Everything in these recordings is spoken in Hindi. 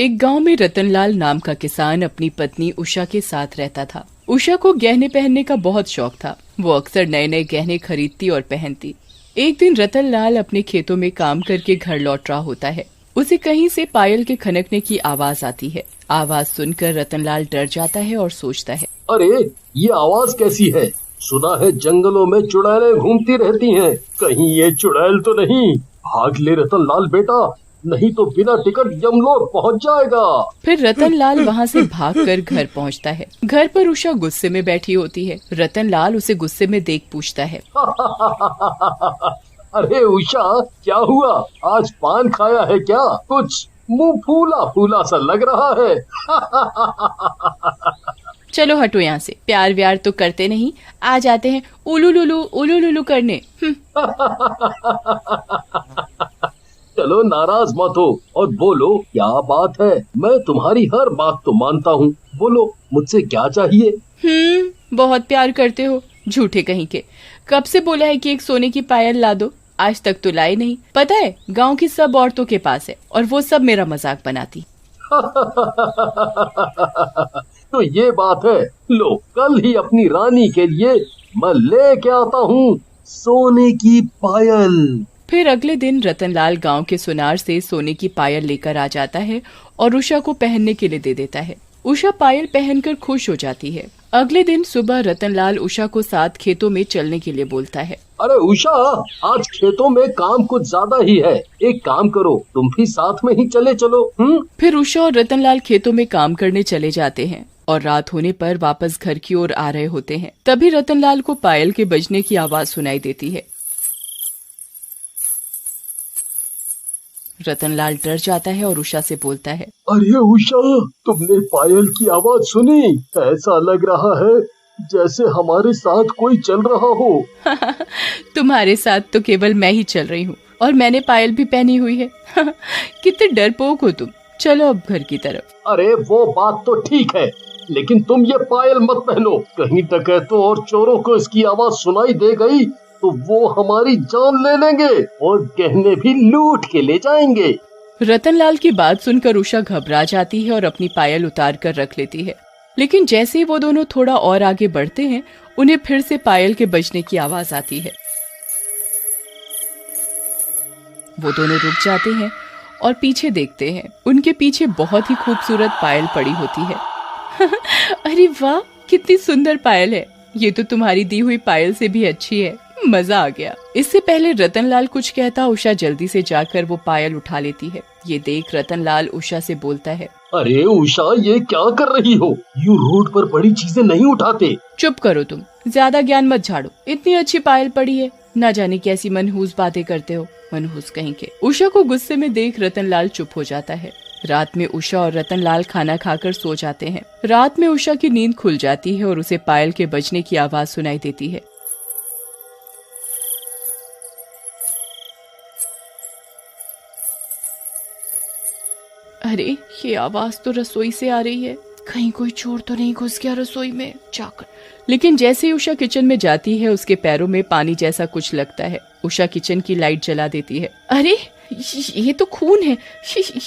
एक गांव में रतनलाल नाम का किसान अपनी पत्नी उषा के साथ रहता था। उषा को गहने पहनने का बहुत शौक था। वो अक्सर नए नए गहने खरीदती और पहनती। एक दिन रतनलाल अपने खेतों में काम करके घर लौट रहा होता है। उसे कहीं से पायल के खनकने की आवाज आती है। आवाज सुनकर रतनलाल डर जाता है और सोचता है, अरे ये आवाज कैसी है? सुना है जंगलों में चुड़ैलें घूमती रहती हैं। कहीं ये चुड़ैल तो नहीं? भाग ले रतनलाल बेटा, नहीं तो बिना टिकट यमलोक पहुंच जाएगा। फिर रतनलाल वहाँ से भागकर घर पहुँचता है। घर पर उषा गुस्से में बैठी होती है। रतनलाल उसे गुस्से में देख पूछता है, अरे उषा, क्या हुआ? आज पान खाया है क्या? कुछ मुंह फूला फूला सा लग रहा है। चलो हटो यहाँ से, प्यार व्यार तो करते नहीं, आ जाते हैं उलू लुलू करने। चलो नाराज मत हो और बोलो क्या बात है। मैं तुम्हारी हर बात तो मानता हूँ। बोलो मुझसे क्या चाहिए? बहुत प्यार करते हो, झूठे कहीं के। कब से बोला है कि एक सोने की पायल ला दो, आज तक तो लाई नहीं। पता है गांव की सब औरतों के पास है और वो सब मेरा मजाक बनाती। तो ये बात है, लो कल ही अपनी रानी के लिए मैं लेके आता हूँ सोने की पायल। फिर अगले दिन रतनलाल गांव के सुनार से सोने की पायल लेकर आ जाता है और उषा को पहनने के लिए दे देता है। उषा पायल पहनकर खुश हो जाती है। अगले दिन सुबह रतनलाल उषा को साथ खेतों में चलने के लिए बोलता है। अरे उषा, आज खेतों में काम कुछ ज्यादा ही है। एक काम करो, तुम भी साथ में ही चले चलो। फिर उषा और रतनलाल खेतों में काम करने चले जाते हैं और रात होने पर वापस घर की ओर आ रहे होते हैं। तभी रतनलाल को पायल के बजने की आवाज सुनाई देती है। रतनलाल डर जाता है और उषा से बोलता है, अरे उषा, तुमने पायल की आवाज सुनी? ऐसा लग रहा है जैसे हमारे साथ कोई चल रहा हो। तुम्हारे साथ तो केवल मैं ही चल रही हूँ और मैंने पायल भी पहनी हुई है। कितने डरपोक हो तुम। चलो अब घर की तरफ। अरे वो बात तो ठीक है, लेकिन तुम ये पायल मत पहनो। कहीं डकैतों और चोरों को इसकी आवाज सुनाई दे गई तो वो हमारी जान ले लेंगे और गहने भी लूट के ले जाएंगे। रतनलाल की बात सुनकर उषा घबरा जाती है और अपनी पायल उतार कर रख लेती है। लेकिन जैसे ही वो दोनों थोड़ा और आगे बढ़ते हैं, उन्हें फिर से पायल के बजने की आवाज आती है। वो दोनों रुक जाते हैं और पीछे देखते हैं। उनके पीछे बहुत ही खूबसूरत पायल पड़ी होती है। अरे वाह, कितनी सुंदर पायल है। ये तो तुम्हारी दी हुई पायल से भी अच्छी है। मजा आ गया। इससे पहले रतनलाल कुछ कहता, उषा जल्दी से जाकर वो पायल उठा लेती है। ये देख रतनलाल उषा से बोलता है, अरे उषा, ये क्या कर रही हो? यूँ रोड पर बड़ी चीजें नहीं उठाते। चुप करो तुम, ज्यादा ज्ञान मत झाड़ो। इतनी अच्छी पायल पड़ी है, न जाने कैसी मनहूस बातें करते हो, मनहूस कहीं के। उषा को गुस्से में देख रतनलाल चुप हो जाता है। रात में उषा और रतनलाल खाना खाकर सो जाते हैं। रात में उषा की नींद खुल जाती है और उसे पायल के बजने की आवाज सुनाई देती है। अरे ये आवाज तो रसोई से आ रही है। कहीं कोई चोर तो नहीं घुस गया रसोई में जाकर। लेकिन जैसे ही उषा किचन में जाती है, उसके पैरों में पानी जैसा कुछ लगता है। उषा किचन की लाइट जला देती है। अरे ये तो खून है,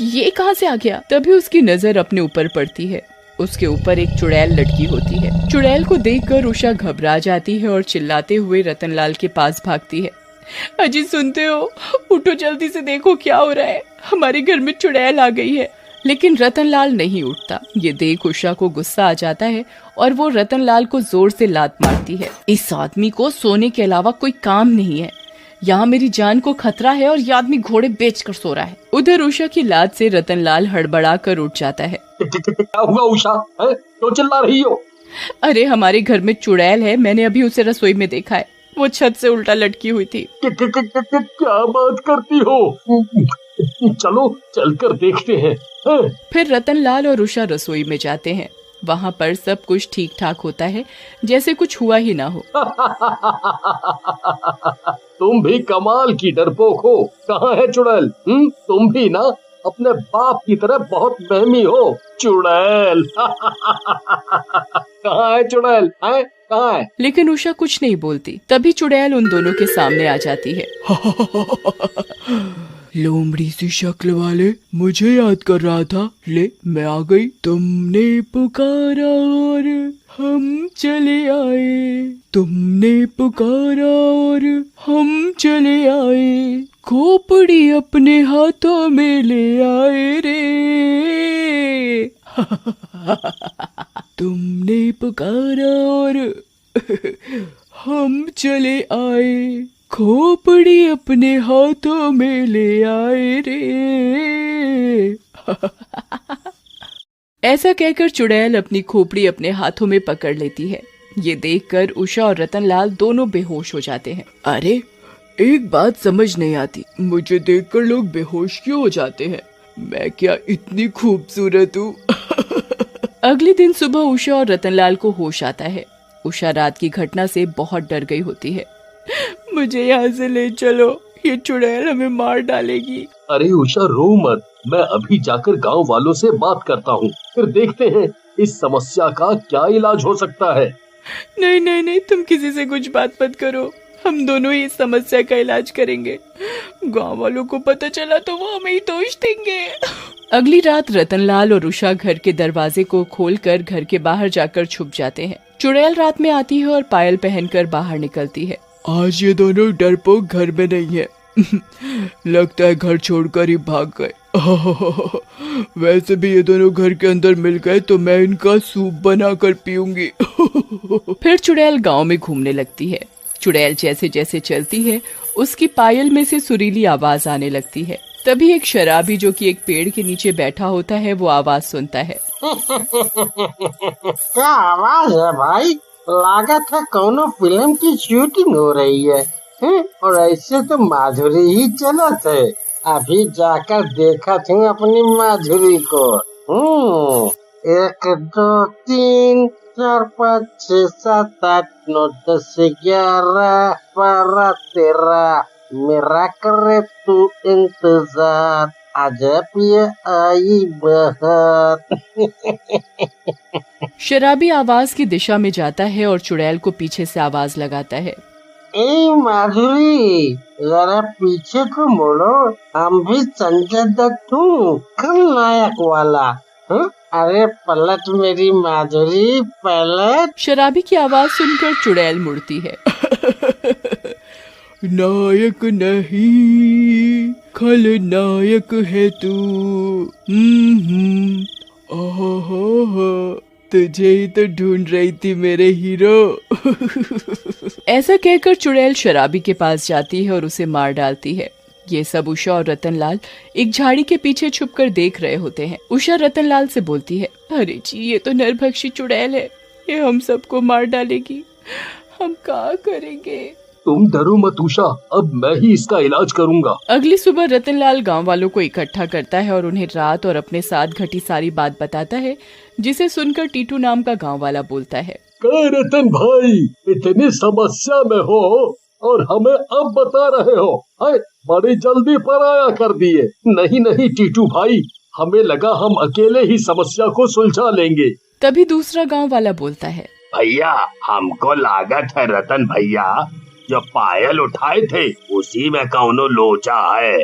ये कहाँ से आ गया? तभी उसकी नजर अपने ऊपर पड़ती है। उसके ऊपर एक चुड़ैल लटकी होती है। चुड़ैल को देखकर उषा घबरा जाती है और चिल्लाते हुए रतनलाल के पास भागती है। अजी सुनते हो? उठो जल्दी से, देखो क्या हो रहा है। हमारे घर में चुड़ैल आ गई है। लेकिन रतनलाल नहीं उठता। ये देख उषा को गुस्सा आ जाता है और वो रतनलाल को जोर से लात मारती है। इस आदमी को सोने के अलावा कोई काम नहीं है। यहाँ मेरी जान को खतरा है और ये आदमी घोड़े बेचकर सो रहा है। उधर उषा की लात से रतनलाल हड़बड़ा कर उठ जाता है। क्या हुआ उषा, क्यों चिल्ला रही हो? अरे हमारे घर में चुड़ैल है, मैंने अभी उसे रसोई में देखा है। वो छत से उल्टा लटकी हुई थी। क्या बात करती हो? चलो चलकर देखते हैं। फिर रतनलाल और उषा रसोई में जाते हैं। वहाँ पर सब कुछ ठीक ठाक होता है, जैसे कुछ हुआ ही ना हो। तुम भी कमाल की डरपोक हो। कहाँ है चुड़ैल? तुम भी ना अपने बाप की तरह बहुत वहमी हो। चुड़ैल। कहाँ है चुड़ैल? कहाँ है? लेकिन उषा कुछ नहीं बोलती। तभी चुड़ैल उन दोनों के सामने आ जाती है। लोमड़ी सी शक्ल वाले, मुझे याद कर रहा था। ले मैं आ गई। तुमने पुकारा और हम चले आए, तुमने पुकारा और हम चले आए, खोपड़ी अपने हाथों में ले आए रे। तुमने पुकारा और हम चले आए, खोपड़ी अपने हाथों में ले आए रे। ऐसा कहकर चुड़ैल अपनी खोपड़ी अपने हाथों में पकड़ लेती है। ये देखकर उषा और रतनलाल दोनों बेहोश हो जाते हैं। अरे एक बात समझ नहीं आती, मुझे देखकर लोग बेहोश क्यों हो जाते हैं? मैं क्या इतनी खूबसूरत हूँ? अगले दिन सुबह उषा और रतनलाल को होश आता है। उषा रात की घटना से बहुत डर गई होती है। मुझे यहाँ से ले चलो, ये चुड़ैल हमें मार डालेगी। अरे उषा रो मत, मैं अभी जाकर गांव वालों से बात करता हूँ, फिर देखते हैं इस समस्या का क्या इलाज हो सकता है। नहीं नहीं नहीं, तुम किसी से कुछ बात मत करो, हम दोनों ही इस समस्या का इलाज करेंगे। गांव वालों को पता चला तो वो हमें ही दोष देंगे। अगली रात रतनलाल और उषा घर के दरवाजे को खोलकर घर के बाहर जाकर छुप जाते हैं। चुड़ैल रात में आती है और पायल पहनकर बाहर निकलती है। आज ये दोनों डरपोक घर में नहीं है। लगता है घर छोड़कर ही भाग गए। वैसे भी ये दोनों घर के अंदर मिल गए तो मैं इनका सूप बनाकर पीऊंगी। फिर चुड़ैल गांव में घूमने लगती है। चुड़ैल जैसे जैसे चलती है उसकी पायल में से सुरीली आवाज आने लगती है। तभी एक शराबी जो कि एक पेड़ के नीचे बैठा होता है वो आवाज सुनता है। क्या आवाज है भाई? लागत है कोनो फिल्म की शूटिंग हो रही है। और ऐसे तो माधुरी ही चलत है। अभी जाकर देखा हूँ अपनी माधुरी को। 1 2 3 4 5 6 7 8 9 10 11 12 13 मेरा करे तू इंतजार, अजब ये आई बहार। शराबी आवाज की दिशा में जाता है और चुड़ैल को पीछे से आवाज लगाता है। ए माधुरी, जरा पीछे को मुड़ो, हम भी संजय दत्त हूँ, खलनायक वाला। अरे पलट मेरी माधुरी, पलट। शराबी की आवाज सुनकर चुड़ैल मुड़ती है। नायक नहीं खलनायक है तू। तुझे ही तो ढूंढ रही थी मेरे हीरो। ऐसा कहकर चुड़ैल शराबी के पास जाती है और उसे मार डालती है। ये सब उषा और रतनलाल एक झाड़ी के पीछे छुपकर देख रहे होते हैं। उषा रतनलाल से बोलती है, अरे जी ये तो नरभक्षी चुड़ैल है, ये हम सबको मार डालेगी, हम क्या करेंगे? तुम डरो मत उषा, अब मैं ही इसका इलाज करूंगा। अगली सुबह रतनलाल गांव वालों को इकट्ठा करता है और उन्हें रात और अपने साथ घटी सारी बात बताता है, जिसे सुनकर टीटू नाम का गांव वाला बोलता है, रतन भाई, इतनी समस्या में हो और हमें अब बता रहे हो, बड़ी जल्दी पराया कर दिए। नहीं नहीं टीटू भाई, हमें लगा हम अकेले ही समस्या को सुलझा लेंगे। तभी दूसरा गांव वाला बोलता है, भैया हमको लागत है रतन भैया जो पायल उठाए थे उसी में कौनो लोचा है।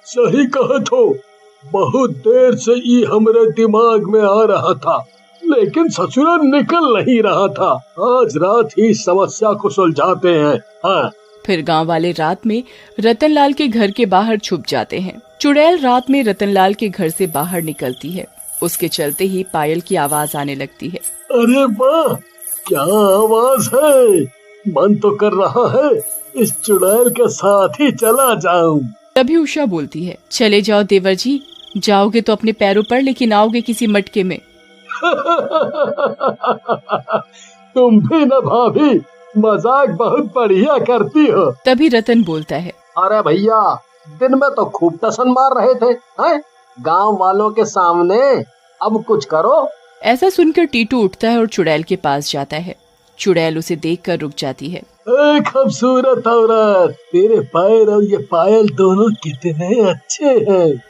सही कहा तो, बहुत देर से ये हमारे दिमाग में आ रहा था, लेकिन ससुरा निकल नहीं रहा था। आज रात ही समस्या को सुलझाते हैं। हाँ। फिर गांव वाले रात में रतनलाल के घर के बाहर छुप जाते हैं। चुड़ैल रात में रतनलाल के घर से बाहर निकलती है। उसके चलते ही पायल की आवाज आने लगती है। अरे वाह, क्या आवाज है! मन तो कर रहा है इस चुड़ैल के साथ ही चला जाऊं। तभी उषा बोलती है, चले जाओ देवर जी, जाओगे तो अपने पैरों पर, लेकिन आओगे किसी मटके में। तुम भी न भाभी, मजाक बहुत बढ़िया करती हो। तभी रतन बोलता है, अरे भैया, दिन में तो खूब टसन मार रहे थे, हैं? गांव वालों के सामने, अब कुछ करो। ऐसा सुनकर टीटू उठता है और चुड़ैल के पास जाता है। चुड़ैल उसे देखकर रुक जाती है। खूबसूरत औरत, तेरे पैर और ये पायल दोनों कितने अच्छे हैं।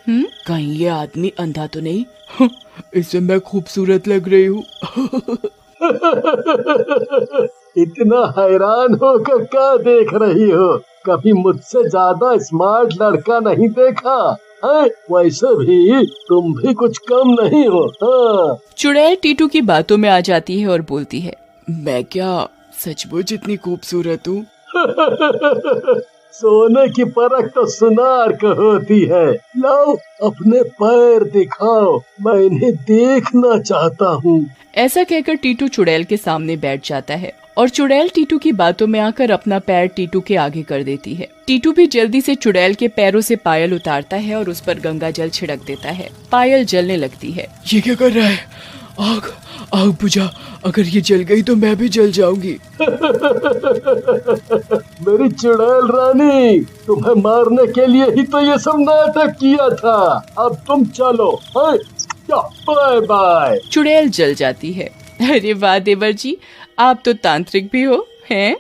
कहीं ये आदमी अंधा तो नहीं? इससे मैं खूबसूरत लग रही हूँ। इतना हैरान होकर क्या देख रही हो? कभी मुझसे ज्यादा स्मार्ट लड़का नहीं देखा है। वैसे भी तुम भी कुछ कम नहीं हो। हाँ। चुड़ैल टीटू की बातों में आ जाती है और बोलती है, मैं क्या सचमुच इतनी खूबसूरत हूँ? सोने की परख तो सुनार को होती है। लाओ अपने पैर दिखाओ, मैं इन्हें देखना चाहता हूँ। ऐसा कहकर टीटू चुड़ैल के सामने बैठ जाता है और चुड़ैल टीटू की बातों में आकर अपना पैर टीटू के आगे कर देती है। टीटू भी जल्दी से चुड़ैल के पैरों से पायल उतारता है और उस पर गंगा जल छिड़क देता है। पायल जलने लगती है। ये क्या कर रहा है? आग आग बुझा, अगर ये जल गई तो मैं भी जल जाऊंगी। मेरी चुड़ैल रानी, तुम्हें मारने के लिए ही तो ये सब नाटक किया था। अब तुम चलो। Bye bye. चुड़ैल जल जाती है। अरे वाह देवर जी, आप तो तांत्रिक भी हो हैं?